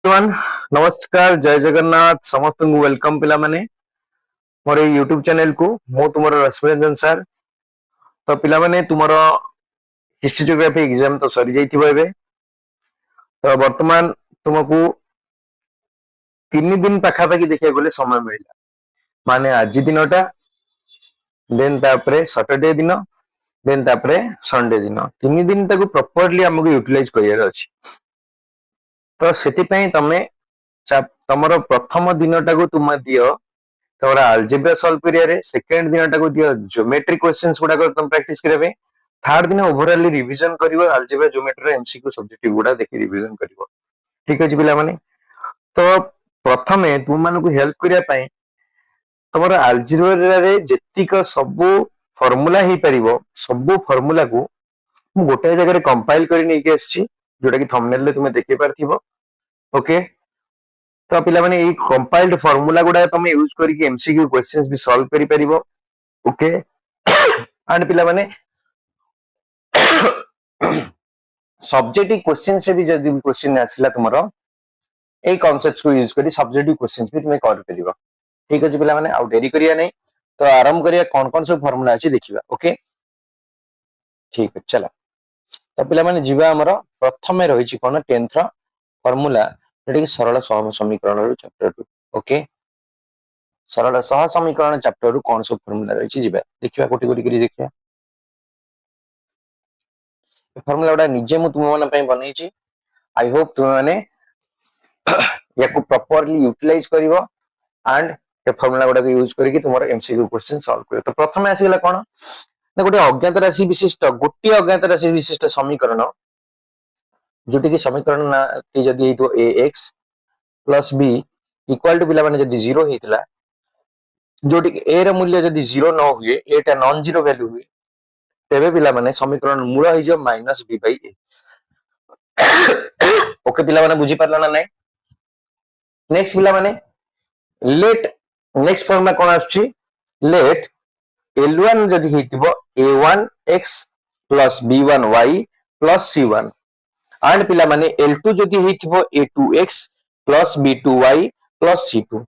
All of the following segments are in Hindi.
एवरीवन नमस्कार जय जगन्नाथ समस्त वेलकम पिला माने मोर यूट्यूब चैनल को मो तुमर रश्मिरंजन सर। तो पिला माने तुमर हिस्ट्री ज्योग्राफी एग्जाम तो सरी जाइथिबो एबे। तो वर्तमान तुमको 3 दिन पाखापाखि देखिया गले समय मिलला माने आज दिनटा देन तापरे सैटरडे दिन देन तापरे संडे दिन 3 दिन ताको प्रॉपर्ली हमको यूटिलाइज करियर अछि। तो सेति पई तमे तमरो प्रथम दिनटा को तुम दियो तोरा अलजेब्रा सॉल्व करिया रे सेकंड दिन टाको दियो ज्योमेट्री क्वेश्चंस गुडा को तुम प्रैक्टिस करबे। थर्ड दिन ओवरऑल रिवीजन करिवो अलजेब्रा ज्योमेट्री एमसीक्यू सब्जेक्टिव गुडा देखि रिवीजन करिवो। ठीक अछि पिला माने। तो प्रथमे तुम मानको हेल्प करिया पई तमरो अलजेब्रा रे जेतिक सब फार्मूला ही परिवो सब फार्मूला को मु गोटे जगह रे कंपाइल करि नै के आछि जोटा कि थंबनेल रे तुमे देखि पारथिबो। ओके तो पिला माने ई कंपाइल्ड फार्मूला गुडा तुम यूज करके एमसीक्यू क्वेश्चंस भी सॉल्व करि परिबो। ओके एंड पिला माने सब्जेक्टिव क्वेश्चंस रे भी जदि क्वेश्चन आसिला तुमरो ए कांसेप्ट्स को यूज करी सब्जेक्टिव क्वेश्चंस भी तुम कर परिबो। ठीक अछि पिला माने आ देरी करिया नै तो आरंभ करिया कोन कोन सब फार्मूला अछि देखिबा। ओके ठीक है चला। तो पिला माने जीवा हमरो प्रथमे रहि छि कोन 10th रा फार्मूला जेटा कि सरल सहम समीकरण रो चैप्टर 2। ओके सरल सह समीकरण चैप्टर रू कौन सब फार्मूला रही जीवा देखिबा कोटी कोटी करी देखिबा। फार्मूला गुडा निजे मु तुम मन पई बनै छि। आई होप तुम माने याको प्रॉपर्ली यूटिलाइज करिवो एंड ए फार्मूला गुडा को यूज करके तुमरो एमसीक्यू क्वेश्चन सॉल्व करिवो। तो प्रथमे आसीला कोन ना गोटे अज्ञात राशि विशिष्ट गोटे अज्ञात राशि विशिष्ट समीकरण जोटी की समीकरण ना कि जदी हेतो ax plus b equal to पिला माने जदी 0 हेतला जोटी ए र मूल्य जदी 0 न हुए एटा नॉन जीरो वैल्यू हुए तेबे पिला माने समीकरण मूल होई जो minus b by a। Okay पिला माने बुझी पारला ना नै। नेक्स्ट पिला माने लेट नेक्स्ट फॉर्मूला कोन आछी लेट l1 जदी हेतिबो a1x plus b1y plus c1 and पिला माने l2 जदी हेतिबो a2x plus b2y plus c2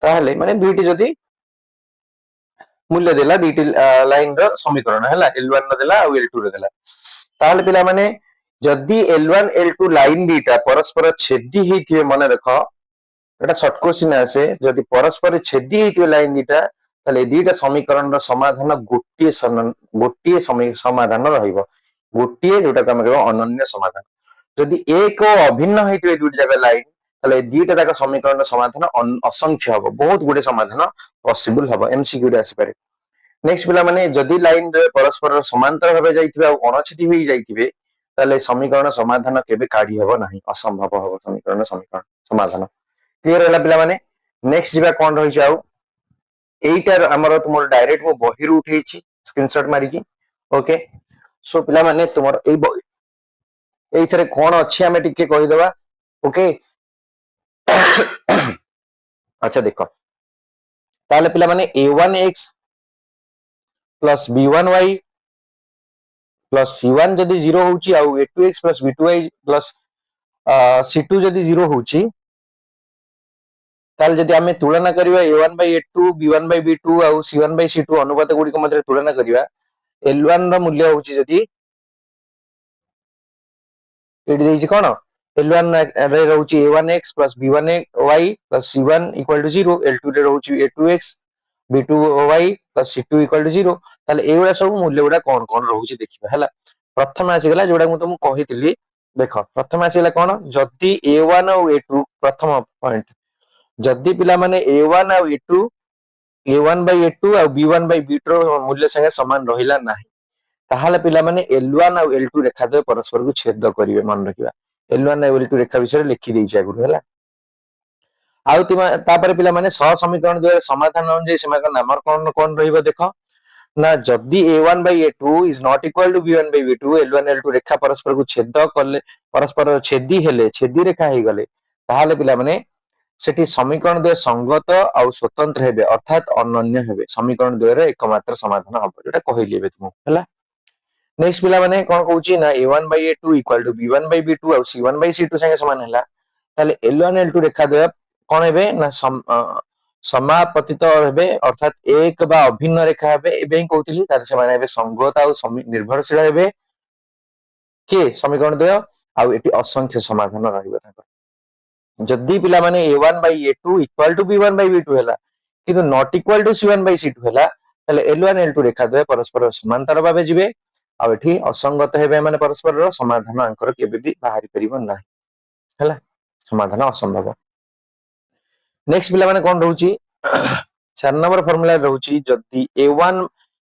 ताहले माने दुईटी जदी मूल्य देला दुईटी लाइन रो समीकरण हैला l1 रो देला और l2 रो देला ताहले पिला माने जदी l1 l2 लाइन दीटा परस्पर छेदी हेतिबे मने रखो एटा शॉर्ट क्वेश्चन आसे जदी परस्पर छेदी हेतिबे लाइन दीटा ताले दीटा समीकरण रो समाधान गोटिए समाधान रहिबो गोटिए जोटा हम कहबो अनन्य समाधान। जदी एक अभिन्न हेतिबे दुईटा जगह लाइन ताले दीटा जाक समीकरण समाधान असंख्य हबो बहुत गुडे समाधान पॉसिबल हबो एमसीक्यू रे आसी पारे। नेक्स्ट पिला माने जदी लाइन रे परस्पर समांतर भाबे जाइथिबे आ अनछेदी होई जाइथिबे ताले समीकरण समाधान केबे काढी हबो नाही असंभव हबो समीकरण समाधान। क्लियर होला पिला माने। नेक्स्ट जीवा कोन रहि जाउ एइटार हमर तुमर डायरेक्ट मो बही रू उठेई छी स्क्रीनशॉट मारी की। ओके सो पिला माने तुमर एइथरे कोन अछि हमें टिके कहि देबा। ओके अच्छा देखो ताले पिला माने a1x plus b1y plus c1 जदी 0 होउची आ a2x plus b2y plus c2 जदी 0 होउची ताले जदी हमें तुलना करिवा a1 by a2 b1 by b2 uh c1 by c2 अनुपात गुडी को मध्य तुलना करिवा l1 रो मूल्य होउची जदी एडी देइची कोन l1 रे रहउची a1x plus b1y plus c1 equal to 0 l2 रे रहउची a2x b2y plus c2 equal to 0 ताले एगुडा सब मूल्य गुडा कोन कोन रहउची देखिबा हैला। प्रथम आसी गला जोडा मु तुमको कहितली देखो प्रथम आसी गला कोन जदी a1 और a2 प्रथम पॉइंट जदी पिला माने a1 और a2 a1 by a2 और b1 by b2 रो मूल्य संगे समान रहिला नाही ताहाले पिला माने l1 और l2 रेखा द्वय परस्पर को छेद करिवे मन रखिबा l1 और l2 रेखा विषय लिखि देइछि आगु हैला। आउ तापर पिला माने सह समीकरण द्वय समाधान अनुसार सेमाक नाम कोन कोन रहिबो देखो ना जदी a1 by a2 is not equal to b1 by b2 l1 l2 रेखा परस्पर को छेद कले परस्पर छेदी हेले छेदी रेखा हे गले ताहाले पिला माने सेठी समीकरण द्वय संगत और स्वतंत्र हेबे अर्थात अनन्य हेबे समीकरण द्वय रे एकमात्र समाधान हबो जेटा कहिली एबे तुमको हैला। नेक्स्ट पिला माने कोन कहउची ना a1 by a2 equal to b1 by b2 और c1 by c2 संगे समान हैला ताले L1 L2 रेखा द्वय कोन हेबे ना समापतित हेबे अर्थात एक बा अभिन्न रेखा हेबे एबे ही कहउतिली ताले से माने हेबे संगत आ निर्भरशील हेबे के समीकरण द्वय आ एटी असंख्य समाधान रहिबो ताकर जदी पिला माने a1 by a2 equal to b1 by b2 हैला किंतु not equal to c1 by c2 हैला ताले L1 L2 रेखा द्वय परस्पर समांतर भाबे जिवे आ एठी असंगत हेबे माने परस्पर समाधान अंकर केबे भी बाहरी परिबो नाही हैला समाधान असंभव नेक्स्ट पिला माने कोन रहउची 4 नंबर फार्मूला रहउची जदी a1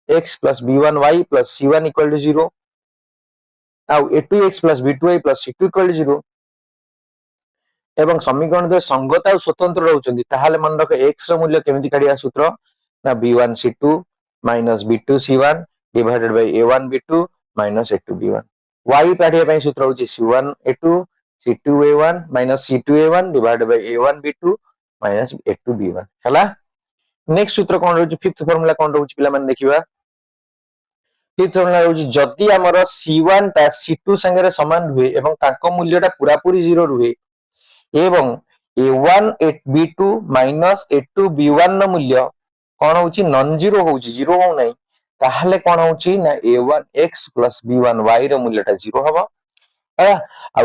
x plus b1 y plus c1 equal to 0 uh a2 x plus b2 y plus c2 equal to 0 एवं समीकरण दे संगत आ स्वतंत्र रहउचंदी ताहाले मन रख x रो मूल्य केमिति काढिया सूत्र ना b1 c2 minus b2 c1 divided by a1 b2 minus a2 b1 y काढिया पई सूत्र होची c1 a2 c2 a1 minus c2 a1 divided by a1 b2 minus a2 b1 हला नेक्स्ट सूत्र कोन रहउची फिफ्थ फार्मूला कोन रहउची पिला माने देखिबा फिफ्थ फार्मूला रहउची जदी हमर c1 ता c2 संगे समान हुए एवं ताको मूल्यटा पूरा पूरी 0 रुहे एवं a1 b2 minus a2 b1 न मूल्य कोन होची नॉन जीरो होची जीरो हो नै ताहाले कोन होची ना a1 x plus b1 y रो मूल्यटा 0 हबो आ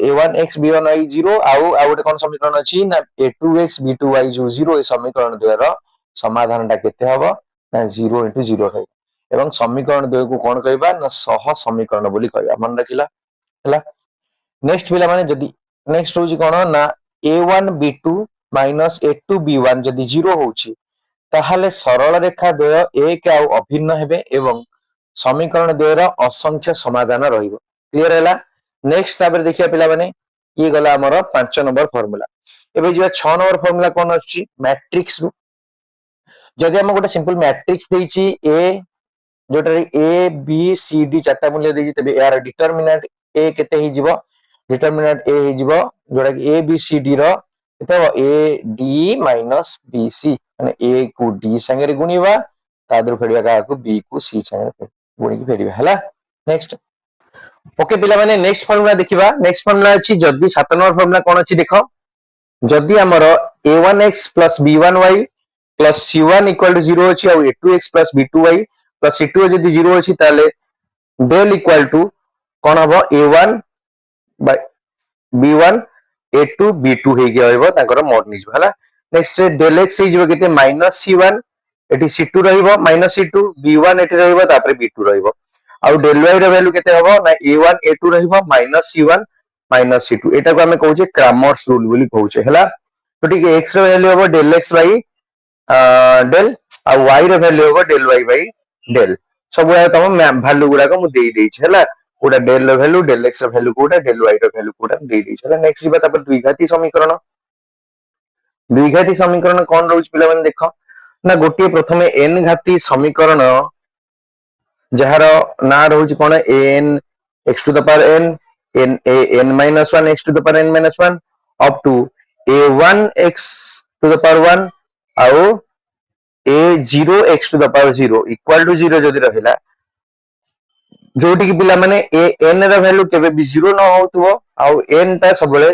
a1 x b1 y 0 आ गोटे कोन समीकरण अछि ना a2 x b2 y जो 0 ए समीकरण द्वारा समाधानटा केते हबो ना 0 into 0 है एवं समीकरण द्वय को कोन कहबा ना सह समीकरण बोली कहबा मन रखिला हला नेक्स्ट पिला माने जदी नेक्स्ट होची कोन ना a1 b2 minus a2 b1 जदी 0 होची ताहाले सरल रेखा द्वय एक आ अभिन्न हेबे एवं समीकरण द्वयर असंख्य समाधान रहिबो क्लियर हैला नेक्स्ट तापर देखिया पिला माने ये गला हमर 5 नंबर फार्मूला एबे जे 6 नंबर फार्मूला कोन अछि मैट्रिक्स रु जदी हम गोटे सिंपल मैट्रिक्स देछि a जोटा a b c d चारटा मूल्य देछि तबे यार डिटरमिनेंट a केते हि जिवो डिटरमिनेंट a हि जिवो जोटा a b c d रो केते a d minus b c माने a को d संगे गुणीबा तादर फेडिया का को b को c संगे गुणी की फेडिबा हला नेक्स्ट ओके पिला माने नेक्स्ट फार्मूला देखिबा नेक्स्ट फार्मूला अछि जदी 7 नंबर फार्मूला कोन अछि देखो जदी हमर a1x plus b1y plus c1 equal to 0 अछि और a2x plus b2y plus c2 जदी 0 अछि ताले del equal to कोन हबो a1 by b1 a2 b2 hey गेबो Takar mode निजबो हला नेक्स्ट del x हे जिवो केते minus c1 एटी c2 रहिबो minus c2 b1 एटी रहिबो तापर b2 रहिबो आउ del y रो वैल्यू केते हबो ना a1 a2 रहिबो minus c1 minus c2 एटा को हमें कहउचे क्रैमर्स रूल बोली कहउचे हला तो ठीक है x रो वैल्यू हबो del x by del आ y रो वैल्यू हबो del y by del सब तम वैल्यू गुडा को मु देई देई छ हला कोडा del रो वैल्यू del x रो वैल्यू कोडा del y रो वैल्यू कोडा देई देई छ हला नेक्स्ट जीवा तापर द्विघाती समीकरण कोन रहउछ पिला माने देखो ना गोटे प्रथमे n घाती समीकरण जहार ना रहउछ कोन n x to the power n n a n minus 1 x to the power n minus 1 up to a1 x to the power 1 आउ a0 x to the power 0 equal to 0 जदी रहिला जोटी की पिला माने a n रा वैल्यू केबे भी 0 न होतबो आउ n ता सबले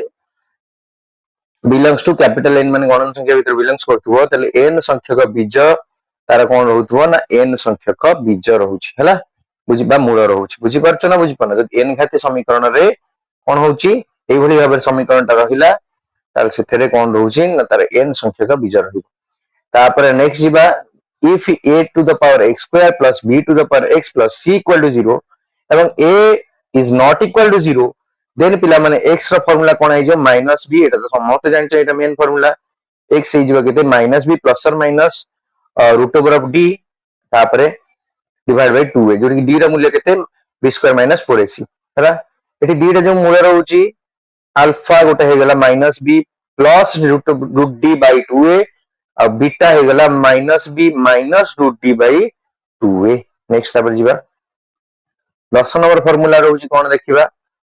बिलोंग्स टू कैपिटल n माने गणन संख्या भीतर बिलोंग्स करथबो तले n संख्यक बीज तार कोन रहउथबो ना n संख्यक बीज रहउछि हला बुझिबा मूल रहउछि बुझि परछ ना बुझि पना जदी n घाती समीकरण रे कोन होउछि एई भली भाबे समीकरण ता रहिला ताल सेथरे कोन रहउछि ना तार n संख्यक बीज रहिबो तापर नेक्स्ट जीवा if a to the power x square plus b to the power x plus c equal to 0 एवं a is not equal to 0 then पिला माने x रो फार्मूला कोन आइ जो माइनस b एटा तो समस्त जानि छ एटा मेन फार्मूला x हे जिवो केते माइनस b प्लस और minus root over of d तापरे डिवाइड बाय 2 ए जोटी की d रो मूल्य केते b स्क्वायर माइनस 4ac हला एठी d रे जो मूल्य रहउची अल्फा गोटे हे गेला minus b plus root d by 2a और बीटा हे गेला minus b minus root d by 2a next तापर जिबा 10 नंबर फार्मूला रहउची कोन देखिबा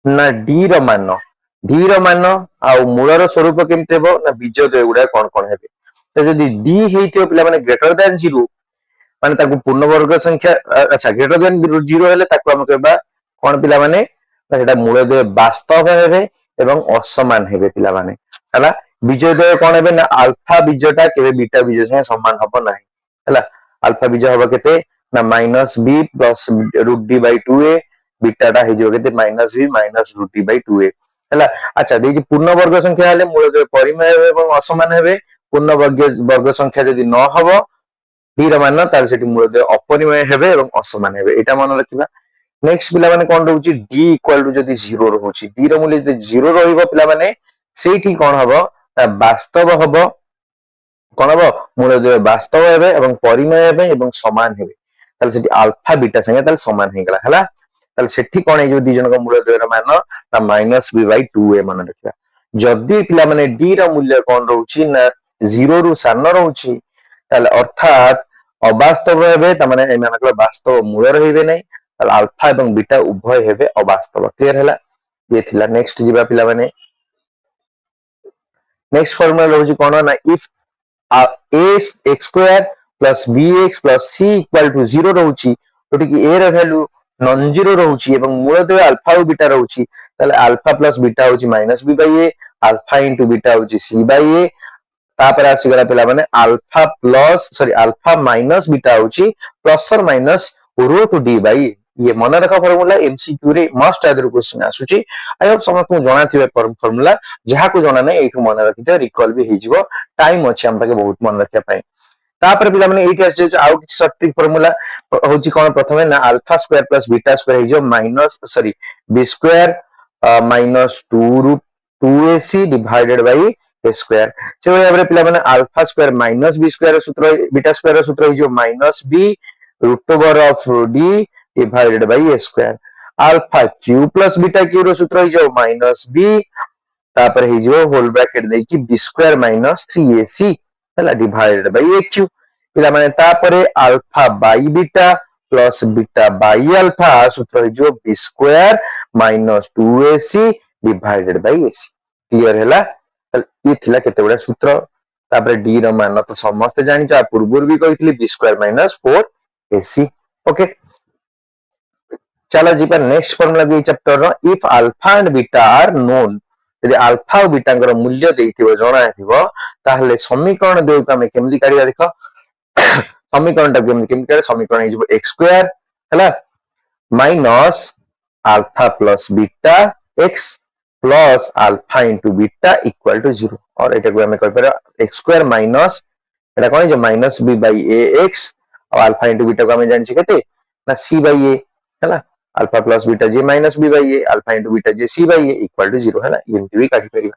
ना d रो मान आ मूल रो स्वरूप केमते हेबो ना बीज द्वय गुडा कोन कोन हेबे त जदी d हेइथियो पिला माने ग्रेटर देन 0 माने ताकू पूर्ण वर्ग संख्या अच्छा ग्रेटर देन 0 हेले ताकू हम कहबा कोन पिला माने सेटा मूल द्वय वास्तव हेबे एवं असमान हेबे पिला माने हला बीजोदय कोन हेबे ना अल्फा बीजटा केबे बीटा बीज संगे समान हबो नाही हला अल्फा बीज हबो केते ना -b प्लस √d/2a बीटाटा हे जो केते -b माइनस √d/2a हला अच्छा दे पूर्ण वर्ग संख्या हेले मूलद्वय परिमेय हेबे एवं असमान हेबे पूर्ण वर्ग संख्या यदि न हबो d ର ମାନ ତାର ସେଠି ମୂଳଦ୍ୱୟ ଅପରିମେୟ ହେବେ ଏବଂ ଅସମାନ ହେବେ ଏଇଟା ମନେ ରଖିବା नेक्स्ट पिलामाने कोन रहउची d इक्वल टू जदी 0 रहउची d रो मूल्य जदी 0 रहिबो पिलामाने सेठी कोन हबो वास्तव हबो कोन हबो मूलद्वय वास्तव हेबे एवं परिमेय हेबे एवं समान हेबे ताले सेठी अल्फा बीटा संगे ताले समान हे गला हला ताले सेठी कोन हे जो दी जनक मूलद्वय रो मान ना -b/2a मन रखिबा जदी पिलामाने d रो मूल्य कोन रहउची ना 0 रु सान रहउची ताले अर्थात अवास्तव हेबे तमाने एमानकर वास्तव मूल रहिबे नै अल्फा एवं बीटा उभय हेबे अवास्तव क्लियर हैला ये थिला नेक्स्ट जिबा पिला माने नेक्स्ट फार्मूला रहउची कोन ना if a² plus bx plus c equal to 0 रहउची ओटी की a रो वैल्यू नॉन जीरो रहउची एवं मूलद्वय अल्फा और बीटा रहउची ताले अल्फा प्लस बीटा होची -b/a अल्फा इनटू बीटा होची c/a तापर आसी गला पिला माने alpha plus sorry alpha minus beta होची प्लस और माइनस √d/a ये मन रखा फार्मूला एमसीक्यू रे मस्ट आदर क्वेश्चन आसुची आई होप समस्त को जाना थिबे फार्मूला जहा को जाना नै एठु मन रखिते रिकॉल भी हे जिवो टाइम अछि हम पाके बहुत मन रखिया पई तापर पिला माने एठी आसी जे आउ किछ सटीक फार्मूला होची कोन प्रथमे ना alpha square plus beta square हे जो minus sorry b square minus 2√2ac divided by a square से भाबरे पिला माने alpha square minus b square सूत्र बीटा स्क्वायर सूत्र हे जो -b √d divided by a square alpha q plus beta q रो सूत्र हे जो -b तापर हे जो होल ब्रैकेट दे कि b square minus 3ac हला divided by aq पिला माने तापर alpha by beta plus beta by alpha सूत्र हे जो b square minus 2ac divided by ac clear हैला ये थिला केते बडा सूत्र तापर d रो मान तो समस्त जानि छ पूर्वपूर्व भी कहितली b square minus 4ac okay चलो जी पर नेक्स्ट फार्मूला भी चैप्टर रो if alpha and beta are known यदि अल्फा और बीटा कर मूल्य देइथिबो जणा हेथिबो ताहले समीकरण देउ कमे केमदी काढिया देखो समीकरण टा केमदी काढे समीकरण हे जबो x² हला minus alpha plus beta x plus alpha into beta equal to 0 और एटा को हमें कह पर x² माइनस एटा कोन जे -b/ax और अल्फा इनटू बीटा को हमें जानि छ केते ना c/a हैला अल्फा प्लस बीटा जे minus b/a alpha into beta जे c/a इक्वल टू 0 हैला एमटी भी काढी परिबा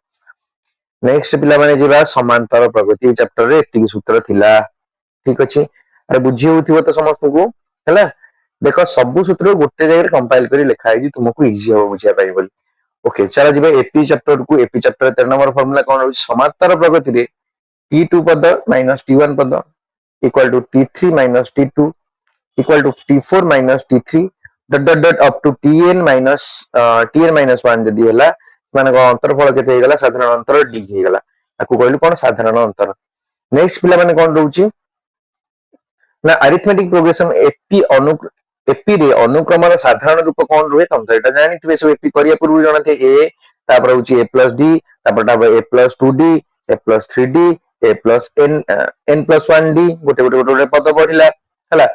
नेक्स्ट पिला माने जेबा समांतर प्रगति चैप्टर रे एतिकी सूत्र थिला ठीक अछि अरे बुझी होथिबो तो समस्त को हैला देखो सब सूत्र गोटे जगह रे कंपाइल करी लिखा है जी तुमको इजी हो बुझिया पाई बोली ओके चलो जेबा एपी चैप्टर को एपी चैप्टर 13 नंबर फार्मूला कोन होई समांतर प्रगति रे t2 पद माइनस t1 पद equal to t3 minus t2 equal to t4 minus t3 dot up to tn minus 1 जदी हैला माने को अंतरफल केते हे गला साधारण अंतर d हे गला आकु कहलु कोन साधारण अंतर नेक्स्ट पिला माने कोन रहउची ना अरिथमेटिक प्रोग्रेशन एपी रे अनुक्रम रो साधारण रूप कोन रहे तुम तो एटा जानि थिबे सब एपी करिया पूर्व जणते a तापर होची a plus d तापर टा a plus 2d a plus 3d a plus n plus 1d गोटे गोटे गोटे पद बढ़िला हला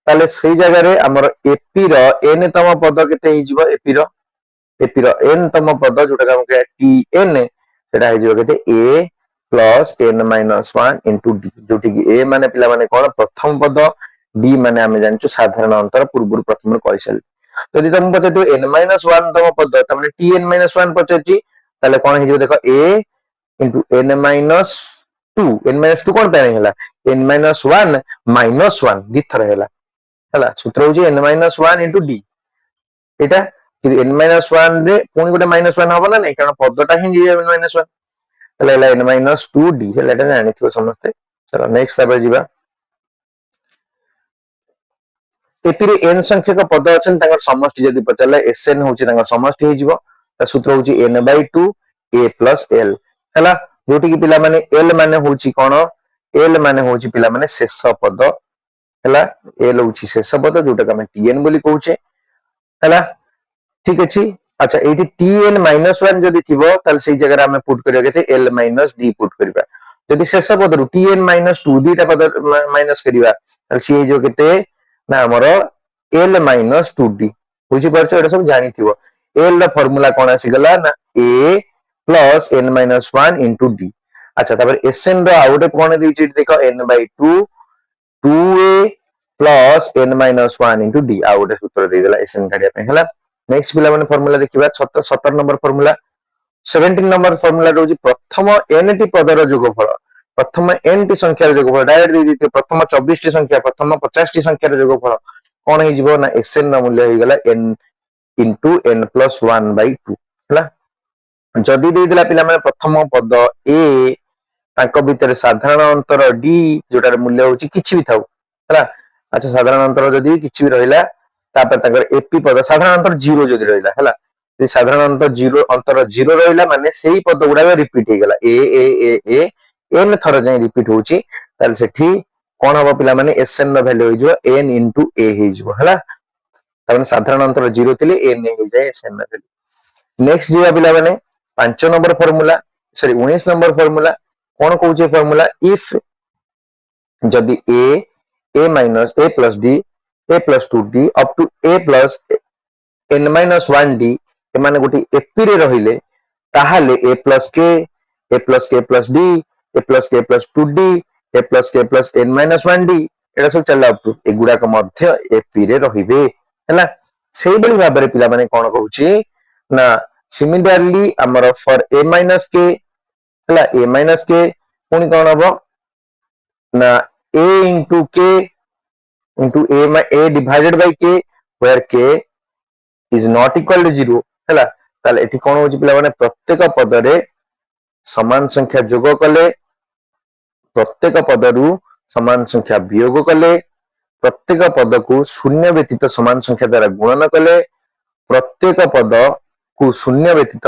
ताले सही जगह रे हमर एपी रो n तम पद केते हि जिवो एपी रो n तम पद जोटा हम के tn सेटा हि जिवो केते a plus n minus 1 into d जोटी की a माने पिला माने कोन प्रथम पद d माने हमें जानछु साधारण अंतर पूर्व प्रथम कहिसल यदि तुम पचे तो n minus 1 तम पद त माने tn minus 1 पचेची ताले कोन हि जिवो देखो a into n minus 2 n minus 2 कोन पे हैला n minus 1 minus 1 दिथर हैला हला सूत्र होची n minus 1 into d एटा कि n minus 1 रे पुनी गोटे minus 1 हबो ना नै कारण पदटा हि जे n minus 1 हला n minus 2d हला एटा जानि थिबो समस्त चलो नेक्स्ट तापर जिबा एपी रे n संख्यक पद अछन तांगर समष्टि जदी पचले sn होची तांगर समष्टि हे जिवो ता सूत्र होची n/2 a plus l हला जोटी की पिला माने l माने होची कोन l माने होची पिला माने शेष पद हला l होची शेष पद जोटा हम tn बोली कहूचे हला ठीक अछि अच्छा एटी tn -1 जदि थिबो ताल सेई जगह आमे पुट करिया केते l - d पुट करिबा जदि शेष पदरु tn -2 दीटा पद माइनस करिबा ताल सी जो केते ना हमरो l - 2d बुझी परछो एटा सब जानि थिबो l रा फार्मूला कोन आसी गला ना a plus n - 1 into d अच्छा तापर sn रो आउटे कोन देछि देखो n/2 2a plus n - 1 into d आउटे सूत्र दे देला sn काढिया पे हला नेक्स्ट पिला माने फार्मूला देखिबा 17 नंबर फार्मूला 17 नंबर फार्मूला रोजी प्रथम n टी पदर जोगफल प्रथम n टी संख्यार जोगफल डायरेक्ट दे दिते प्रथम 24 टी संख्या प्रथम 50 टी संख्यार जोगफल कोन हे जिवो ना sn रा मूल्य हे गेला n into n plus 1/2 हला जदि दे दिला पिला माने प्रथम पद a तांको भीतर साधारण अंतर d जोटार मूल्य होची किछि भी थाउ हला अच्छा साधारण अंतर जदि किछि भी रहिला तापर ताकर एपी पद साधारण अंतर 0 जदि रहिला हला जे साधारण अंतर 0 रहिला माने सेही पद गुडा रिपीट हे गेला ए n थर जाय रिपीट होची ताल सेठी कोन हबो पिला माने sn रो वैल्यू हो जो n into a हे जो हला तार साधारण अंतर 0 थिले n हे जाय sn रो वैल्यू नेक्स्ट जिवा पिला माने 5 number formula sorry 19 number formula कोन कहूचे फार्मूला इफ जदि a minus a plus d a plus 2d up to a plus n minus 1d एमाने गोटी एपी रे रहिले ताहाले a plus k a plus k plus d a plus k plus 2d a plus k plus n minus 1d एटा सब चला अप टू एगुडा को मध्य एपी रे रहिबे हैला सेही बली भाबरे पिला माने कोन कहूची ना सिमिलरली हमर फॉर a minus k हैला a minus k पुनी कोन हबो ना a into k into a divided by k where k is not equal to 0 हैला ताले एठी कोन होची पिला माने प्रत्येक पद रे समान संख्या जोग कले प्रत्येक पदरु समान संख्या वियोग कले प्रत्येक पद को शून्य व्यतीत समान संख्या द्वारा गुणन कले प्रत्येक पद को शून्य व्यतीत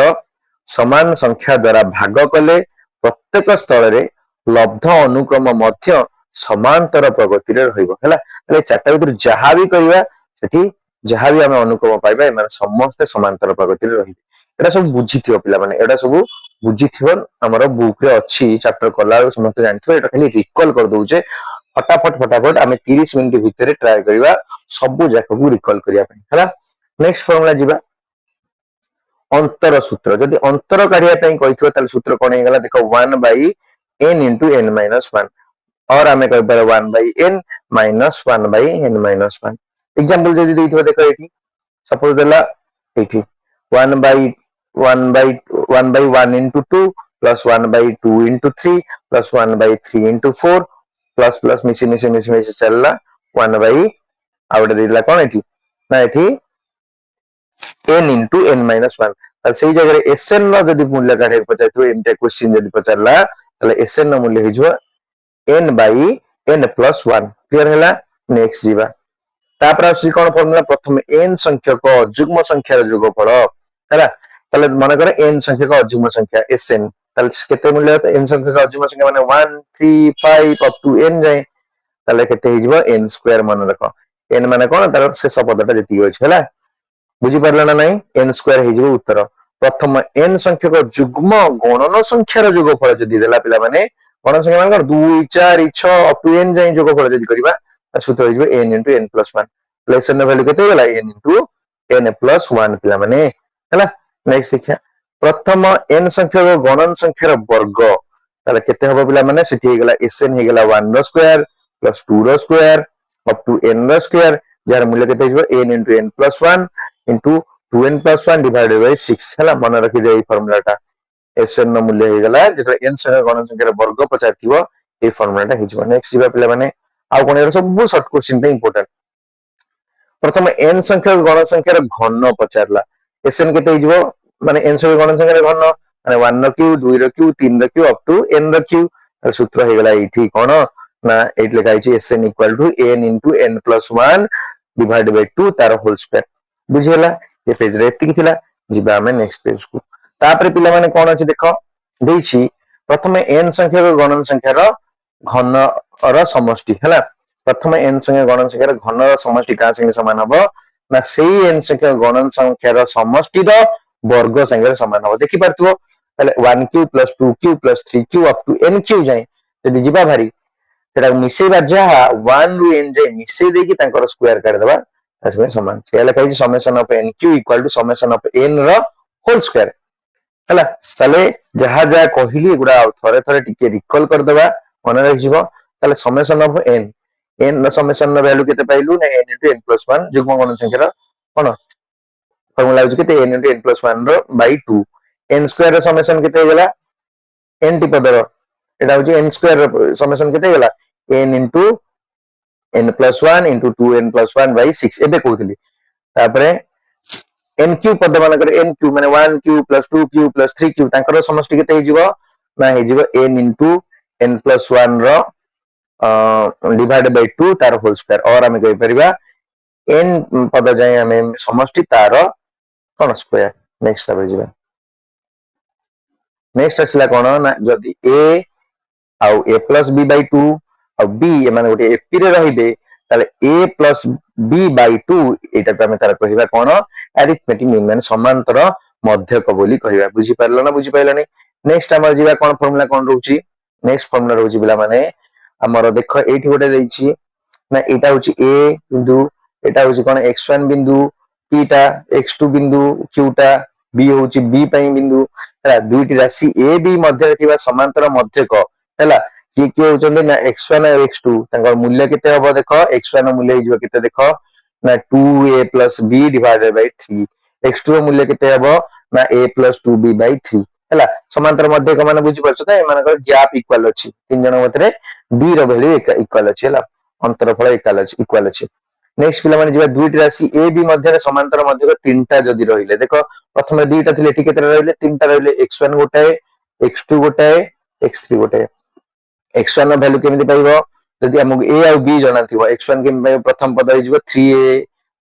समान संख्या द्वारा भाग कले प्रत्येक स्थल रे लब्ध अनुक्रम मध्य समांतर प्रगति रे रहइबो हैला तले चारटा भीतर जहा भी करबा सेठी जहा भी हम अनुक्रम पाइबा माने समस्त समांतर प्रगति रे रहिबे एटा सब बुझिथियो पिला माने एटा सब बुझिथियो हमर बुक रे अछि चैप्टर कला समस्त जानथियो एटा खाली रिकॉल कर दोउचे फटाफट आमे 30 मिनिट भीतर ट्राई करबा सब जाक को रिकॉल करिया पे हैला नेक्स्ट फार्मूला जिबा अंतर सूत्र जदि अंतर काढिया पे कहिथियो ताल सूत्र कोन हे गला देखो 1/n into n minus 1 और आमे कहि पर 1/n minus 1/n minus 1 example जदि देथियो देखो एठी सपोज देला एठी 1/1 into 2 plus 1/2 into 3 plus 1/3 into 4 plus मिसी चलला 1/, आउटे देला कोन एठी ना एठी n into n minus 1 ताल सेही जगह रे sn नो जदि मूल्य काढे पचाइतो एमते क्वेश्चन जदि पचारला ताले sn नो मूल्य हिजो n/n plus 1 क्लियर हैला नेक्स्ट जीवा तापर आसी कोन फार्मूला प्रथम n संख्यक अजुग्म संख्यार जोगफल हैला ताले मन करे n संख्यक अजुग्म संख्या sn ताले केते मूल्य होता n संख्यक अजुग्म संख्या माने 1 3 5 अप टू n जाय ताले केते हिजो n स्क्वायर मन रखो n माने कोन तार शेष पदटा जति होछ हैला बुझी परला ना नहीं n स्क्वायर हिजो उत्तर प्रथम n संख्यक जुग्म गणन संख्यार जोगफल जदि देला पिला माने गणन संख्या माने 2 4 6 अप टू n जाय जोगफल जदि करबा सूत्र हिजो n into n plus 1 lesson value केते गेला n into n plus 1 पिला माने हैला नेक्स्ट देखिया प्रथम n संख्यक गणन संख्यार वर्ग ताले केते हबो पिला माने सेठी हे गेला sn हे गेला 1 रो स्क्वायर plus 2 रो स्क्वायर अप टू n रो स्क्वायर जार मूल्य केते हिजो n into n plus 1 into 2n plus 1 divided by 6 हैला मन रखि दे ई फार्मूलाटा sn नो मूल्य हे गेला जेटा n संख्यक गणन संख्यार वर्ग पचारथिबो ए फार्मूलाटा हिजो नेक्स्ट जिबा पिला माने आ कोन एरा सब शॉर्ट क्वेश्चन पे इंपोर्टेंट प्रथम n संख्यक गण संख्यार घन पचारला sn केते हिजो माने n संख्यक गण संख्यार घन माने 1 रो क्यूब 2 रो क्यूब 3 रो क्यूब अप टू n रो क्यूब सूत्र हे गेला एठी कोन ना एट लिखा छि sn equal to n into n plus 1 divide by 2 तार होल स्क्वायर बुझियला ये पेज रे एति थिला जिबा हमें नेक्स्ट पेज को तापर पिला माने कोन अछि देखो देछि प्रथम n संख्यक गणन संख्यार घन र समष्टि हैला प्रथम n संख्या गणन संख्यार घन र समष्टि का संगे समान हबो ना सेही n संख्या गणन संख्यार समष्टि रो वर्ग संगे समान हम देखि पारथुओ ताले 1 cube plus 2 cube plus 3 cube up to n cube जाए जदि जिबा भारी सेटा मिसेबा जहा 1 रु n जाए मिसे देकी तांकर स्क्वायर काढ देबा तासमे समान से लेखा छि summation of n cube equal to summation of n रो होल स्क्वायर हला ताले जहा जहा कहिली गुडा थरे थरे टिके रिकॉल कर देबा मन रहि जिवो ताले समेशन ऑफ n n नो समेशन नो वैल्यू केते पाइलु ना n * n + 1 जुग्म गण संख्या रो कोन फार्मूला होछि केते n * n + 1 रो bye 2 n square rho summation केते गेला n टी पदर एटा होछि n स्क्वायर रो समेशन केते गेला n * n + 1 * 2n + 1 by 6 एबे कहउतली तापरे n क्यूब पद मानकर n क्यूब माने 1 cube plus 2 cube plus 3 cube तांकर समष्टि केते हिजिवो ना हिजिवो n * n + 1 रो डिवाइड बाय 2 तार होल स्क्वायर और हम कहि परिबा n पद जाय हम समष्टि तार कोन स्क्वायर नेक्स्ट अब जिबा नेक्स्ट असला कोन ना जदी a आउ a + b by 2 uh b माने गोटे एपी रे रहिबे ताले a + b by 2 एटा पे हम तार कहिबा कोन अरिथमेटिक मीन माने समांतर मध्यक बोली कहिबा बुझी परलो ना बुझी पाइलानी नेक्स्ट हमर जिबा कोन फार्मूला कोन रहउची नेक्स्ट फार्मूला रहउची बिला माने हमर देखो एठी गोटे देइची ना एटा होची a बिंदु एटा होची कोन x1 बिंदु p टा x2 बिंदु q टा b होची b पई बिंदु हला दुईटी राशि a b मध्य थिबा समांतर मध्यक हला कि के होचंदे ना x1 और x2 तांकर मूल्य केते हबो देखो x1 रो मूल्य हिजो केते देखो ना 2a + b divided by 3 x2 रो मूल्य केते हबो ना a + 2b by 3 हला समांतर मध्यक माने बुझी परछ त एमानकर गैप इक्वल अछि तीन जन मतरे d रो वैल्यू इक्वल अछि हला अंतरफल इक्वल अछि नेक्स्ट पिला माने जिबा दुईटी राशि a b मध्य समांतर मध्यक तीनटा जदी रहिले देखो प्रथम दुईटा थिले एठी केते रहिले तीनटा रहिले x1 गोटाए x2 गोटाए x3 गोटाए x1 रो वैल्यू केमिति पाइबो जदी हमक a और b जना थिबो x1 के प्रथम पद हिजबो 3a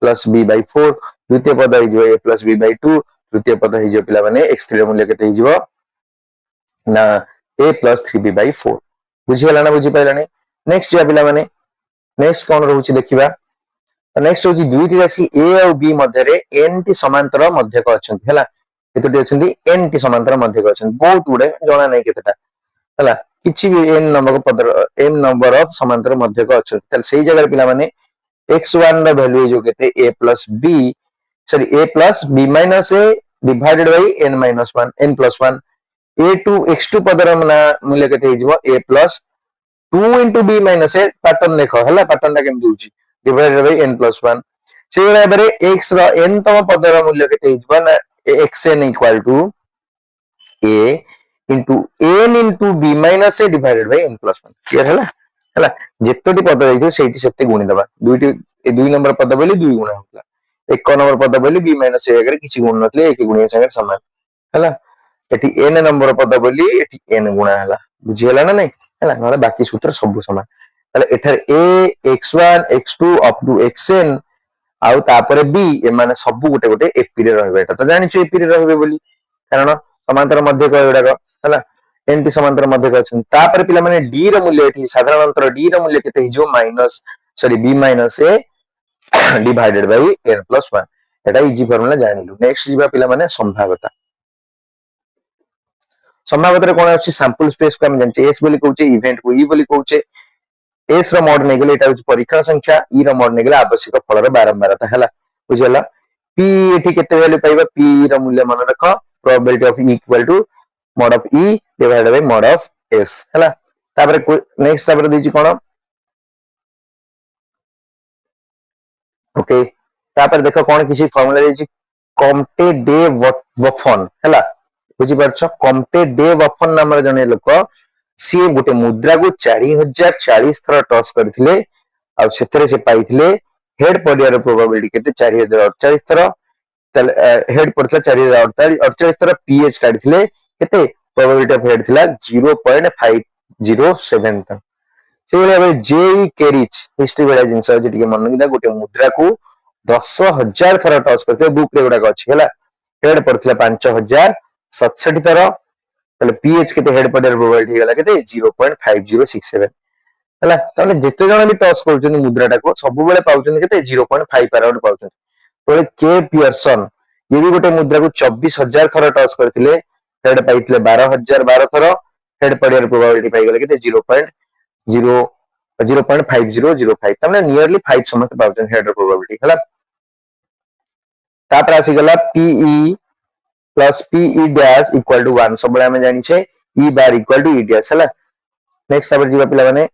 + b by 4 द्वितीय पद हिजबो a + b by 2 तृतीय पद हिजो पिला माने x3 रो मूल्य केते हिजबो ना a + 3b by 4 बुझी गेला ना बुझी पाइलानी नेक्स्ट या पिला माने नेक्स्ट कोन रहउची देखिबा नेक्स्ट होची दुईटी राशि a और b मध्य रे n टी समांतर मध्यक अछंती हला केतोटी अछंती n टी समांतर मध्यक अछंती बहुत गुडे जणा नै केतेटा हला किछि भी n नंबर पद n नंबर ऑफ समांतर मध्यक अछंती तल सेही जगह पिला माने x1 रो वैल्यू जो केते a + b sorry a + b - a divided by n - 1 n + 1 a2 x2 पदर मूल्य केते हिजबो a + 2 * b - a पैटर्न देखो हला पैटर्न ता केम दूची डिवाइडेड बाय n + 1 से बराबर x रो n तम पदर मूल्य केते हिजबो ना xn = a into n into b minus a divided by n plus 1 clear हैला हैला जेतोटी पद देखियो सेठी सेते गुणी दबा दुईटी ए दुई नंबर पद बोली दुई गुणा होतला एक नंबर पद बोली b minus a अगर किछि गुण नथले एक गुणिया संगे समान हैला एठी n नंबर पद बोली एठी n गुणा हैला बुझी हैला ना नै हैला नले बाकी सूत्र सब समान हैला एथर a x1 x2 up to xn आउ तापरे b ए माने सब गोटे गोटे एपी रे रहबे एटा त जानिछु एपी रे रहबे बोली कारण समांतर मध्यक एडाक हला n टी समांतर मध्यक अछि तापर पिला माने d रो मूल्य एठी साधारण अंतर d रो मूल्य केते हिजो minus sorry b minus a divided by n + 1 Etah easy formula जानिलु next जिबा पिला माने संभाव्यता संभाव्यता रे कोन अछि सैंपल स्पेस को हम जानचे s बोली कहउचे इवेंट को e बोली कहउचे s रो मोड नै गेले एटा होची परीक्षण संख्या e रो मोड नै गेले आवश्यक फल रो बारंबारता हैला बुझला p एठी केते वैल्यू पाइबा p रो मूल्य मन रखो probability of e equal to mod of e divided by mod of s हैला तापर नेक्स्ट तापर देछि कोन ओके तापर देखो कोन किछि फार्मूला देछि कॉम्टे डे वफन हैला बुझी परछ कॉम्टे डे वफन नाम रे जने लोक सी गोटे मुद्रा को 4040 थरा टॉस करथिले आ सेथरे से पाइथिले हेड पडियार प्रोबेबिलिटी केते 4048 थरा हेड पड़ता 4048 थरा पीएच काढिथिले केते प्रोबेबिलिटी ऑफ हेड थिला 0.507 था से बेले जेई केरिच हिस्ट्री बेला जिंस जे टिके मन निदा गोटे मुद्रा को 10000 थरा टॉस करथे बुक रे गुडा अछि हैला हेड पड़थिला 5067 थरा तले पीएच केते हेड पडियार प्रोबेबिलिटी गेला केते 0.5067 हैला तले जेते जण भी टॉस करछन मुद्राटा को सब बेले पाउछन केते 0.5 पैराउंड पाउछन तले के पियर्सन ये भी गोटे मुद्रा को 24,000 थर टच करथिले हेड पाइथिले 12,012 थर हेड पड़ियार प्रोबेबिलिटी पाई गेले केते 0.5005 तमने नियरली 5 समस्त पाउछन हेड रो प्रोबेबिलिटी हला तापर आसी गला PE plus PE dash equal to 1 सब हमें जानि छे E bar equal to E dash हला नेक्स्ट तापर जीवा पिला माने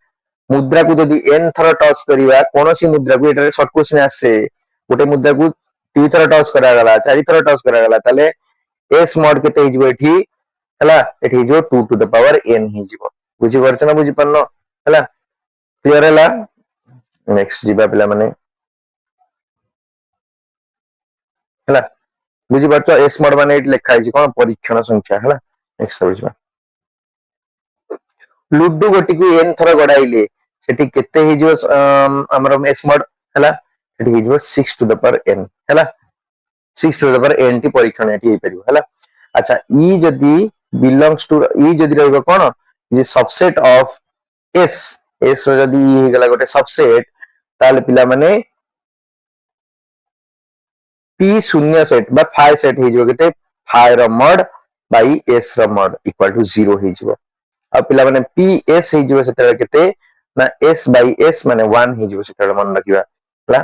मुद्रा को जदि n थर टच करिवा कोनोसी मुद्रा को एटारे शॉर्ट क्वेश्चन आसे गोटे मुद्रा को 2 थर टच करा गला 4 थर टच करा गला ताले s mod केते हिजबो एठी हला एठी हिजबो 2 टू द पावर n हिजबो बुझी परछ ना बुझी पन्नो हला क्लियर हला नेक्स्ट जीवा पिला माने हला बुझी परछ s mod माने एठी लिखा हिजि कोन परीक्षण संख्या हला नेक्स्ट बुझबा लुडो गोटी को n थर गडाइले सेठी केते हिजो हमर s mod हला सेठी हिजो 6 टू द पावर n हला 6 टू द पावर n टी परीक्षण एठी हे परिबो हला अच्छा e जदी बिलोंग्स टू e जदी रहबो कोन जे सबसेट ऑफ s s जदी e हे गला गोटे सबसेट ताले पिला माने p शून्य सेट बा फाइ सेट हे जो केते फाइ रो mod बाई s रो mod इक्वल टू 0 हे जो आ पिला माने PS हे जो सेते केते ना S बाई S माने 1 हे जो सेते मन रखिबा हला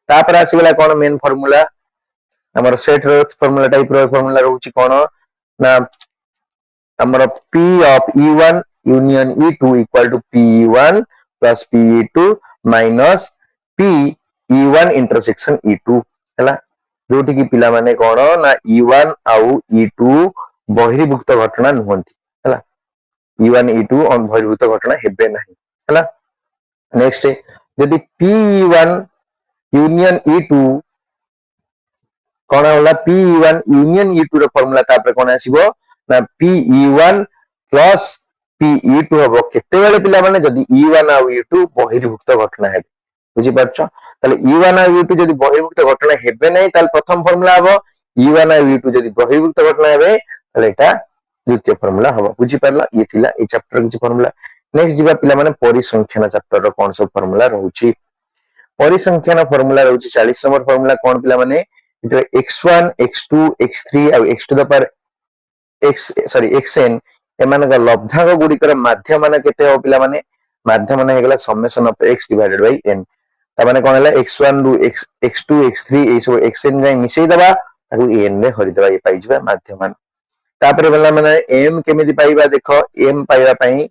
तापर आसी गला कोन मेन फार्मूला हमर सेट रो फार्मूला टाइप रो फार्मूला रहउची कोन ना हमर P of E1 union E2 equal to PE1 प्लस PE2 minus P E1 intersection E2 हला जोठी की पिला माने कोन ना E1 आउ E2 बहिर्भुक्त घटना नहुंती हला E1 E2 ऑन बहिर्भूत घटना हेबे नाही हला नेक्स्ट यदि PE1 यूनियन E2 कोन होला PE1 यूनियन E2 रो फार्मूला तापर कोन आसीबो ना PE1 प्लस PE2 हबो केते बेले पिला माने जदि E1 आ E2 बहिर्भूत घटना हेबे बुझी परछो ताले E1 आ E2 जदि बहिर्भूत घटना हेबे नाही ताले प्रथम फार्मूला हबो E1 आ E2 जदि बहिर्भूत घटना हेबे ताले एटा द्वितीय फार्मूला हबो बुझी परला ये थिला ए चैप्टर किछ फार्मूला नेक्स्ट जीवा पिला माने परिसंख्यान चैप्टर रो कोन सब फार्मूला रहउची परिसंख्यान फार्मूला रहउची 40 नंबर फार्मूला कोन पिला माने इतो x1 x2 x3 और x to the power x sorry xn एमान का लब्धांक गुडी कर माध्य माने केते हो पिला माने माध्य माने हेगला summation of x divided by n ता माने कोन हला x1 रु x2 x3 ए सब xn रे मिसई दबा ताकू n रे हरि दबा ये पाई जिबा माध्य मान तापर बला माने m केमिति पाइबा देखो m पाइबा पई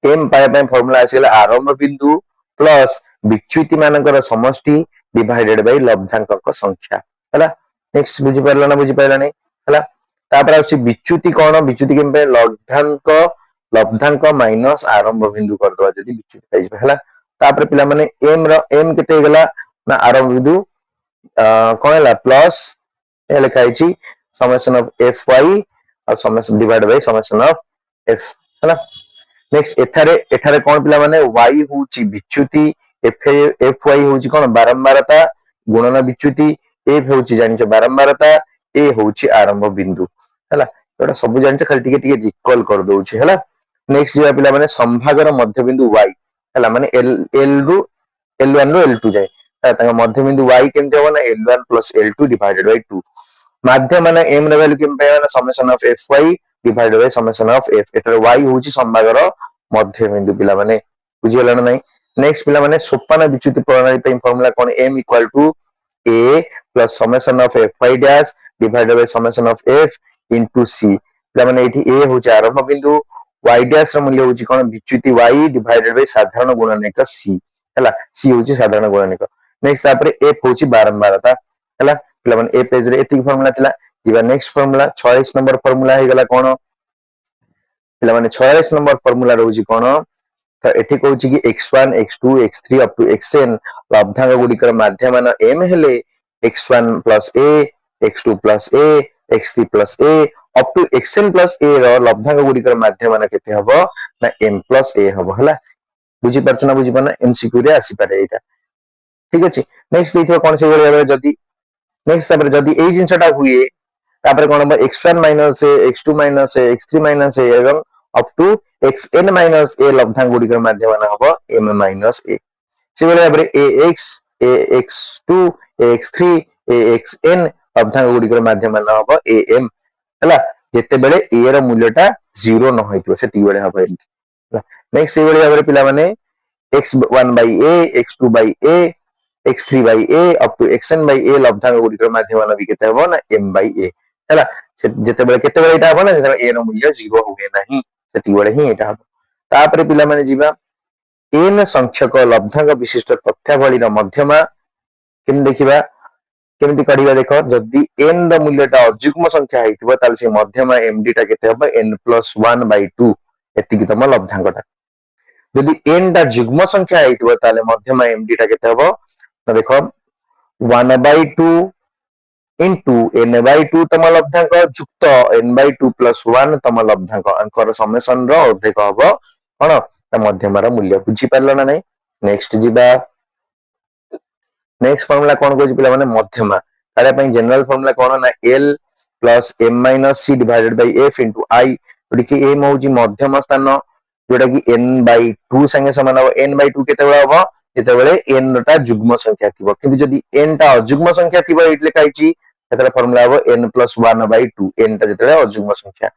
m पाइबा पई फार्मूला आसीला आरंभ बिंदु प्लस विच्युति मानकर समष्टि डिवाइडेड बाय लब्धांक संख्या हला नेक्स्ट बुझी परला ना बुझी पाइला नै हला तापर आसी विच्युति कोन विच्युति केम पे लब्धांक माइनस आरंभ बिंदु कर दवा जदी विच्युति पाइ जिबा हला तापर पिला माने m रो m केते गेला ना आरंभ बिंदु कोन हला प्लस ए लिखाइ छी समेशन ऑफ fy और summation divide by summation of f हला नेक्स्ट एठारे कोन पिला माने y होची विच्युति fy होची कोन बारंबारता गुणन विच्युति f होची जानिछ बारंबारता a होची आरंभ बिंदु हला एटा सब जानिछ खाली टिके रिकॉल कर दोउची हला नेक्स्ट जे पिला माने संभागर मध्य बिंदु y हला माने l रु l1 रु l2 जाय ताका मध्य बिंदु y केमते हो ना l1 plus l2 divided by 2 माध्य माने m रे वैल्यू केम पे ना summation of fy divided by summation of f एटर y होची संभागर मध्य बिंदु पिला माने बुझियला ना नै नेक्स्ट पिला माने सोपान विच्युति प्रणाली पे फार्मूला कोन m equal to a plus summation of fy dash divided by summation of f into c पिला माने एठी a होची आरंभ बिंदु y डैश रो मूल्य होची कोन विच्युति y डिवाइडेड बाय साधारण गुणनक c हला c होची साधारण गुणनक नेक्स्ट तापर f होची बारंबारता हला पिला माने ए पेज रे एति फार्मूला चला जीवा नेक्स्ट फार्मूला 46 नंबर फार्मूला हे गला कोन पिला माने 46 नंबर फार्मूला रहउची कोन तो एठी कहउची कि x1 x2 x3 up to xn लब्धांक गुडी कर माध्य मान m हेले x1 plus a x2 plus a x3 plus a up to xn plus a रो लब्धांक गुडी कर माध्य मान केते हबो ना m प्लस a हबो हला बुझी परछ ना बुझी पना एमसीक्यू रे आसी पारे एटा ठीक अछि नेक्स्ट देखियो कोन से बेले जदी नेक्स्ट तापर जदी ए जिंसटा हुए तापर कोन हम x1 minus a x2 minus a x3 minus a एवं up to xn minus a लब्धांक गुडी कर माध्य मान हबो m माइनस a से बेले बारे ax ax2 ax3 axn लब्धांक गुड़िकर माध्यम हम am है जितेबले ए रो मूल्यटा 0 न होइतो सेति बेले हम नेक्स्ट से बेले भाबरे पिला माने x1 by a x2 by a x3 by a up to xn by a लब्धांक गुड़िकर माध्यम भी केते हबो ना m by a है जितेबले केतेबले एटा हबो ना जेतेबले a रो मूल्य 0 होगे नाही सेति बेले ही एटा हबो तापरे पिला माने जीवा n संख्यक लब्धांक विशिष्ट तथ्यावली मध्यमा केम देखिबा केमती करिबा देखो जदी n रो मूल्यटा अजुग्म संख्या हेतिबो ताल से मध्यमा md टा केते हबो n+1/2 एतिकी तम लब्धांकटा जदी n टा जुग्म संख्या हेतिबो ताले मध्यमा md टा केते हबो तो देखो 1/2 into n/2 तम लब्धांक जुक्त n/2 + 1 तम लब्धांक अंकर समेशन रो अर्धेक हबो कोन त मध्यमा रो मूल्य बुझी परलो ना नै नेक्स्ट जीबा नेक्स्ट फार्मूला कौन कहछि पिला माने मध्यमा तारे पई जनरल फार्मूला कौन ना l plus m minus c divided by f into I तो कि m होछि मध्यम स्थान जोटा कि n/2 संगे समान हो n/2 केते बेला हो जेते बेले n टा जुग्म संख्या थिबो किंतु जदी n टा अजुग्म संख्या थिबो इटले काइछि एतरा फार्मूला हो n+1/2 n टा जेते अजुग्म संख्या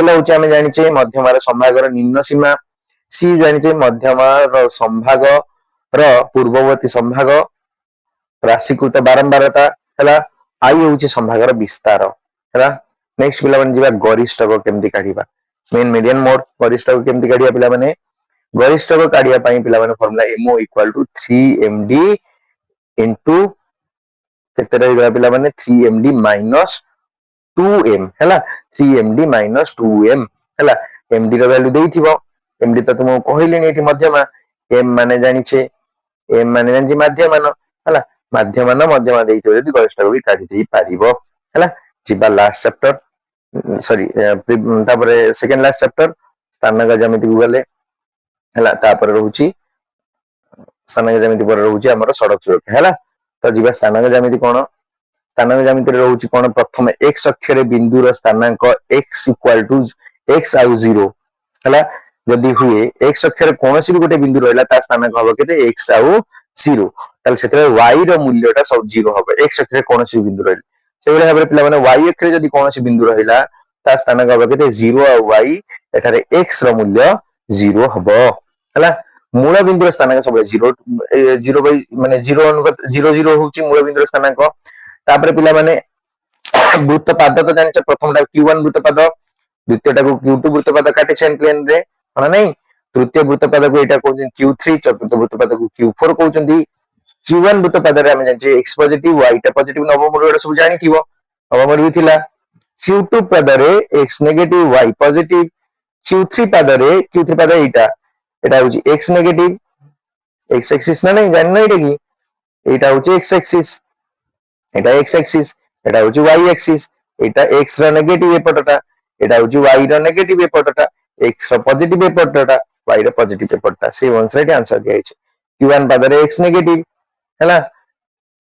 l होछि हम जानि छै मध्यमा रे संभाग रो निम्न सीमा c जानि छै मध्यमा रो संभाग रो पूर्ववर्ती संभाग राशिकृत बारंबारता है आई हूँ संभागर विस्तार है नेक्स्ट पिला जीवा गरिष्ठक केमती काढ़ा मेन मीडियन मोड गरिष्ठक केमती काढ़ा पिला माने गरिष्ठक काढ़ा पिला माने फार्मूला MO = 3MD इनटू केते रहिला पिला माने 3MD - 2M हैला 3MD - 2M हैला MD रो वैल्यू देइथिबो MD तो तुम कहलिनी एठी मध्यमा M माने जानि छे M माने जानि माध्यमान हैला माध्यमान मध्यमा देइथिबो जदी गरिष्ठक भी काढी देई पारिबो हैला जिबा लास्ट चैप्टर सॉरी तापरे सेकंड लास्ट चैप्टर स्थानक ज्यामिति को गले हैला तापर रहउची स्थानक ज्यामिति पर रहउची हमर सड़क सुरक्षा हैला तो जिबा स्थानक ज्यामिति कोन स्थानक ज्यामिति रहउची कोन प्रथम x अक्षरे बिंदु रो स्थानांक x = x आउ 0 हैला जदी हुए x अक्षरे कोनोसी भी गोटे बिंदु रहला ता स्थानांक हबो केते x आउ 0 ताल सेते y रो मूल्यटा सब 0 हबो x अक्षरे कोनोसी बिंदु रहले से बेले हबरे पिला माने y अक्षरे जदी कोनोसी बिंदु रहिला ता स्थानांक हबो केते 0 आउ y एठारे x रो मूल्य 0 हबो हैला मूल बिंदु स्थानांक सब 0 0 बाय माने 0 अनुपात 0 0 होउची मूल बिंदु स्थानांक तापरे पिला माने वृत्तपाद तो जानि प्रथमटा q1 वृत्तपाद द्वितीयटा को q2 वृत्तपाद काटे सेम प्लेन रे माने नै तृतीय वृत्तपाद को एटा कहउछन q3 चतुर्थ वृत्तपाद को q4 कहउछन q1 वृत्तपाद रे हम जानि x पॉजिटिव y टा पॉजिटिव नवम रो सब जानि थिबो नवम भी थिला q2 पद रे x negative y positive q3 पद रे q3 पद एटा एटा होची x नेगेटिव x एक्सिस ना नै जानि नै एटा की एटा होची x एक्सिस एटा x एक्सिस एटा होची y एक्सिस एटा x रा नेगेटिव एपटटा एटा होची y रा नेगेटिव एपटटा x रा पॉजिटिव एपटटा y रा पॉजिटिव एपटटा से आंसर एटा आंसर दिया छै q1 पद रे x नेगेटिव हैला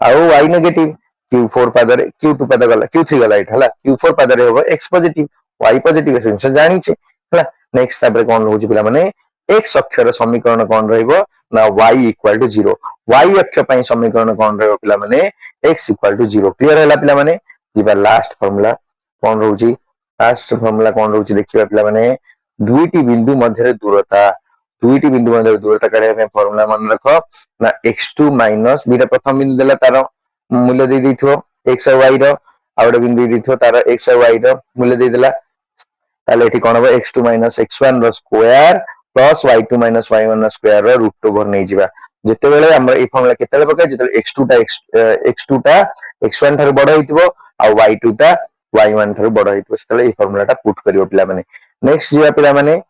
आउ y नेगेटिव q4 पद रे q2 पद गला q3 गला एटा हैला q4 पद रे होबो x पॉजिटिव y पॉजिटिव से जानि छै हैला नेक्स्ट तापर कोन होची पिला माने x अक्षर समीकरण कोन रहइबो ना y = 0 y अक्ष पई समीकरण कोन रहइबो पिला माने x = 0 क्लियर हैला पिला माने जिबा लास्ट फार्मूला कोन रहउची लास्ट फार्मूला कोन रहउची देखिबा पिला माने दुईटी बिंदु मध्य दूरता दुईटी बिंदु मध्य दूरता काढे में फार्मूला मन रखो ना x2 - बीटा प्रथम बिंदु देला तार मूल्य दे दिथियो x और y रो आउडे बिंदु दे दिथियो तार x और y रो मूल्य दे देला ताले एठी कोन हो x2 - x1 रो स्क्वायर प्लस y2 - y1 रो स्क्वायर रो रूट ओवर नै जिबा जते बेले हमरा ई फार्मूला केते पका जते x2 टा x1 थार बड़ होइतिबो आ y2 टा y1 थार बड़ होइतिबो सेतले ई फार्मूला टा पुट करियो पिला माने नेक्स्ट जिबा पिला माने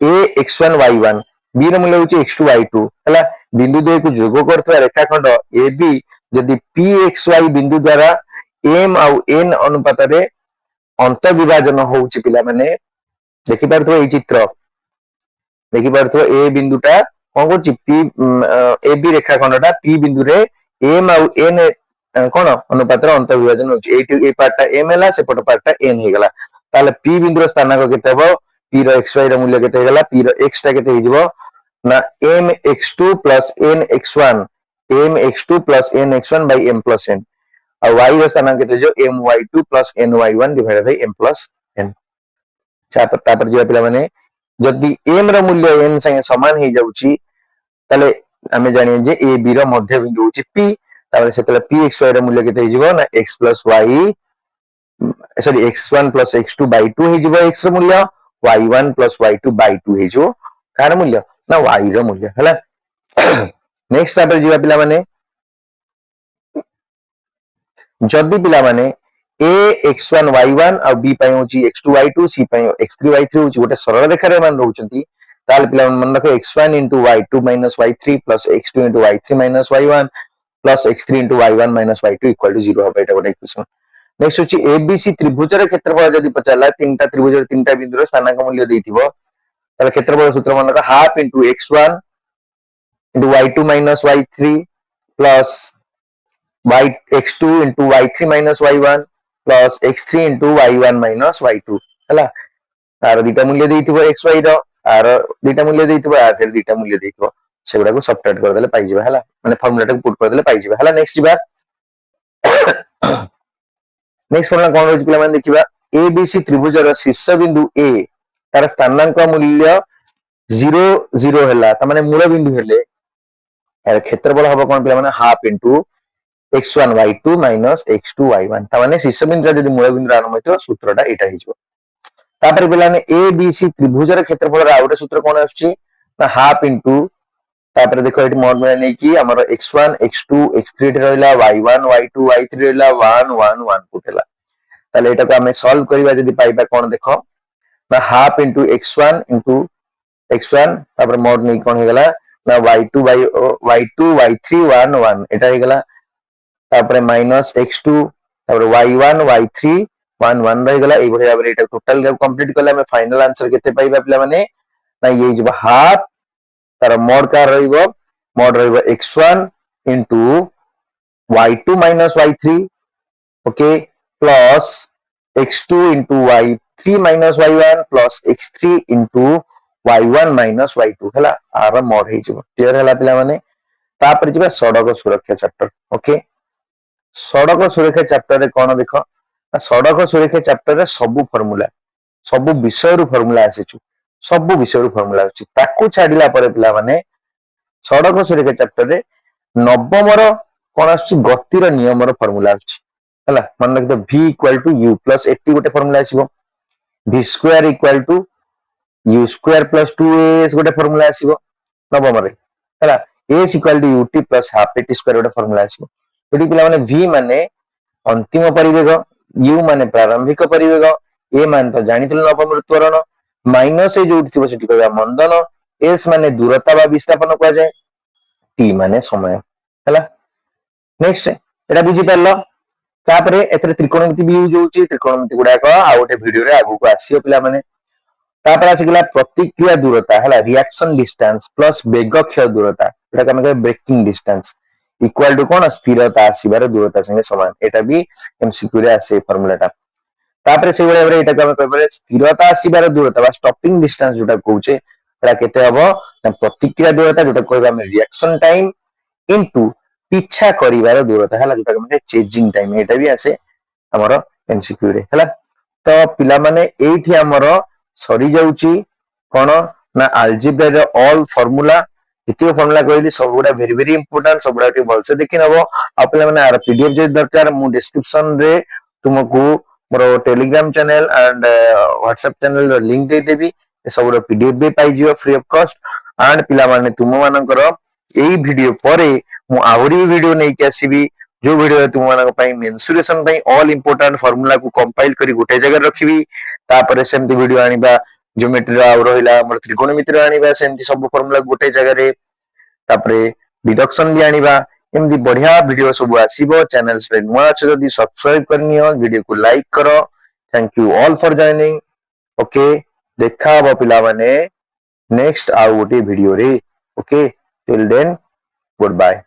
a x1 y1 b रो मूल्य होची x2 y2 हला बिंदु दुई को जोग करथवा रेखाखंड AB जदी pxy बिंदु द्वारा m आउ n अनुपात रे अंत विभाजन होउची पिला माने देखि पारथो ए चित्र देखि पारथो ए बिंदुटा कोन करची p AB रेखाखंडटा p बिंदु रे m आउ n कोन अनुपात रे अंत विभाजन होउची एटी ए पार्टटा m हला से पट पार्टटा n हे गला ताले p बिंदु रो स्थानांक केते हबो p रो xy रो मूल्य केते हे गला p रो x टा केते हे जिवो ना m x2 + n x1 mx2 plus nx1 by m plus n और y ର ସ୍ଥାନାଙ୍କ କେତେ जो my2 plus ny1 divided by m plus n तापर जो पिला माने जदि m ର मूल्य n संगे समान हे जाउची ताले आमे जानिए जे a b ର मध्य बिंदु होची p तापर सेतले p x y ର मूल्य केते हे जिवो ना x plus y sorry x1 plus x2 by 2 हे जिवो x ର मूल्य y1 plus y2 by 2 हे जिवो कार मूल्य ना y ର मूल्य हला नेक्स्ट तापर जिवा पिला माने जदि पिला माने a x1 y1 और b पय होची x2 y2 c पय x3 y3 होची गोटे सरल रेखा रे मान रहउचंती ताल पिला मन रखो x1 y2 y3 plus x2 y3 y1 plus x3 y1 y2 equal to 0 होबा एटा गोटे इक्वेशन नेक्स्ट होची abc त्रिभुज रे क्षेत्रफल जदि पचाला तीनटा त्रिभुज रे तीनटा बिंदु रे स्थानांक मूल्य देथिबो ताले क्षेत्रफल सूत्र मन रखो half into x1 into y2 y3 plus x2 into y3 y1 plus x3 into y1 y2 हला तार दीटा मूल्य देथिबो xy रो आर दीटा मूल्य देथिबो आ थेर दीटा मूल्य देथिबो सेगुडा को सबट्रैक्ट कर देले पाइ जिबा हला माने फार्मूला को पुट कर देले पाइ जिबा हला नेक्स्ट जिबा नेक्स्ट फार्मूला कोन होची पिला माने देखिबा abc त्रिभुज रो शीर्ष बिंदु a तार स्थानांक मूल्य 0 0 हला त माने मूल बिंदु हेले तार क्षेत्रफल हबो कोन पिला माने half into x1 y2 minus x2 y1 ता माने शीर्ष बिंदु जदि मूल बिंदु आरंभ होतो सूत्रटा एटा हिजो तापर पिला ने abc त्रिभुज रे क्षेत्रफल रा आउटे सूत्र कोन आछी ना हाफ इनटू तापर देखो एटी मोड में नै कि हमर x1 x2 x3 रहला y1 y2 y3 रहला 1 1 1 पुटेला ताले एटा को हमें सॉल्व करबा जदि पाइबा कोन देखो ना हाफ इनटू x1 तापर मोड नै कोन हेगला ना y2 y3 1 1 एटा हेगला तापर माइनस x2 तापर y1 y3 1 1 रह गला ए भलिया बरे एटा टोटल जब कंप्लीट करला हमें फाइनल आंसर केते पाइबा पिला माने ना ये जब हाफ तार मोड का रहइबो मोड रहइबो x1 y2 y3 okay plus x2 y3 y1 plus x3 y1 y2 हला आर मोड हे जब क्लियर हला पिला माने तापर जबा सड़क सुरक्षा चैप्टर ओके सड़क सुरक्षा चैप्टर रे कोन देखो सड़क सुरक्षा चैप्टर रे सब फार्मूला सब विषय रु फार्मूला आसीछु सब विषय रु फार्मूला अछि ताकू छाडिला परे पिला माने सड़क सुरक्षा चैप्टर रे नवम रो कोन आछि गति रो नियम रो फार्मूला अछि हला मन रख v equal to u plus 80 गोटे formula आसीबो v square equal to u square plus 2as गोटे फार्मूला आसीबो नवम रे हला s equal to ut plus half at square गोटे फार्मूला आसीबो एटी पिला माने v माने अंतिम परिवेग u माने प्रारंभिक परिवेग a मान तो जानिथिल नवम रो त्वरण माइनस ए जो थिबो सेठी कहबा मंदन s माने दूरता बा विस्थापन को जाय t माने समय हला नेक्स्ट एटा बुझी परलो तापरे एथरे त्रिकोणमिति भी यूज होची त्रिकोणमिति गुडा को आ गोटे वीडियो रे आगु को आसीओ पिला माने तापर आसीगला प्रतिक्रिया दूरता हला रिएक्शन डिस्टेंस प्लस वेग क्षय दूरता एटा कमे के ब्रेकिंग डिस्टेंस इक्वल टू कोन स्थिरता आसीबार दूरता संगे समान एटा भी एमसीक्यू रे आसे फार्मूलाटा तापर से बळे एटा कमे कहबे स्थिरता आसीबार दूरता बा स्टॉपिंग डिस्टेंस जोटा कहूचे एटा केते हबो ना प्रतिक्रिया दूरता जोटा कहबा हम रिएक्शन टाइम इनटू पीछा करिवार दूरता हला जोटा कमे चेजिंग टाइम एटा भी आसे हमरो एमसीक्यू रे हला तो पिला माने एठी हमरो सरी जाउची कोन ना अलजेब्रा रे ऑल फार्मूला इतियो फार्मूला कहली सब गुडा वेरी वेरी इंपोर्टेंट सब गुडा भलसे देखि नबो आ पिला माने आर पीडीएफ जे दरकार मु डिस्क्रिप्शन रे तुमको मोर Telegram channel and WhatsApp channel रो लिंक दे देबी सब रो पीडीएफ भी पाई जियो फ्री ऑफ कॉस्ट एंड पिला माने तुम मानकर एई वीडियो परे मु आउरी वीडियो नै के आसीबी जो वीडियो तुम मानक पई मेंसुरेशन पई ऑल इंपोर्टेंट फार्मूला को कंपाइल करी गुटे जगह रखिबी तापरे सेमती वीडियो आनिबा ज्योमेट्री रो आउ रहिला हमर त्रिकोणमिति रो आनिबा सेमती सब फार्मूला गुटे जगह रे तापरे डिडक्शन भी आनिबा एमदी बढ़िया वीडियो सब आसीबो चैनल से नुवा छ जदी सब्सक्राइब करनियो वीडियो को लाइक करो thank you all for joining okay देखा बा पिला माने नेक्स्ट आउ गोटे वीडियो रे okay till then good bye.